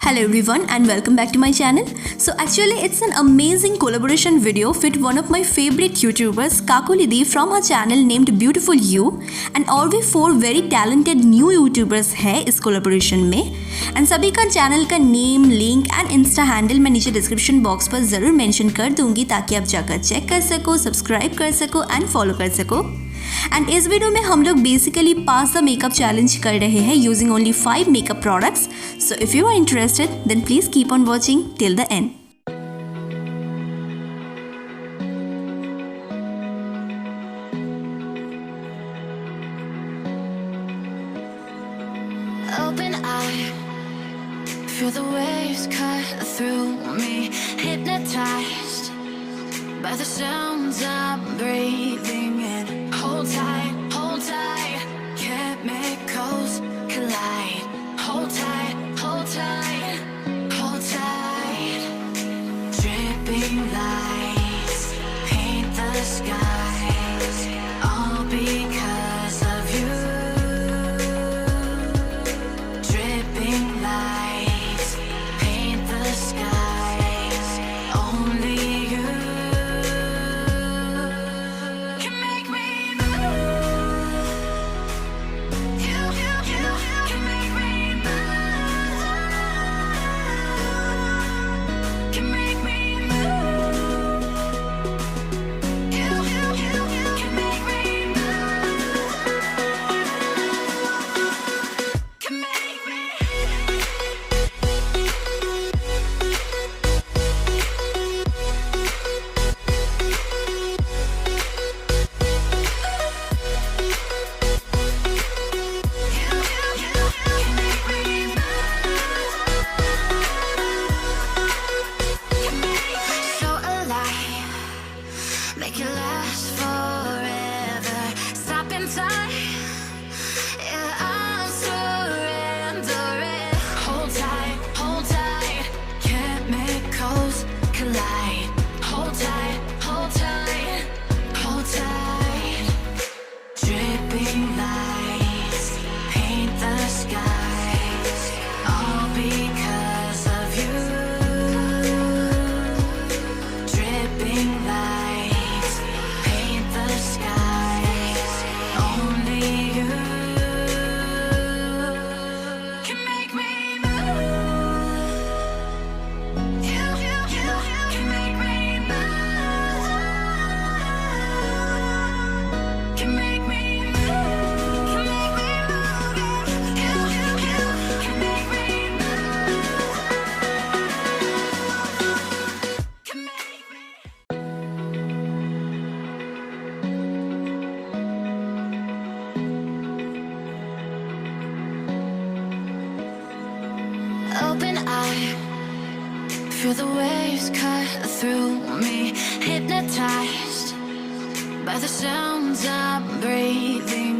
Hello everyone and welcome back to my channel. So actually it's an amazing collaboration video with one of my favorite YouTubers Kakulidi from her channel named beautifulu and और भी 4 very talented new YouTubers है इस collaboration में and सभी का channel का name link and Insta handle मैं नीचे डिस्क्रिप्शन बॉक्स पर ज़रूर मेंशन कर दूंगी ताकि आप जाकर चेक कर सको, सब्सक्राइब कर सको एंड फॉलो कर सको। एंड इस वीडियो में हम लोग basically pass the makeup challenge कर रहे हैं using only 5 makeup products. So if you are interested then please keep on watching till the end. Feel the waves cut through me, hypnotized by the sounds I'm breathing in. Hold tight, chemicals collide. Hold tight, hold tight. Dripping lights paint the skies, all because of you. Dripping lights paint the skies, only you can make me move. You can make me move. Can make me move. You can make me move. Can make me. So alive, make it last forever. Stop in time, yeah, I'm surrendering. Hold tight, chemicals collide. Hold tight, hold tight. Dripping lights paint the skies, all because of you. Dripping lights paint the skies, only you can make me move. You can make me move. Can make me move. Can make me move. You can make me move. Can make me. Open eye, feel the waves cut through me, hypnotized by the sounds I'm breathing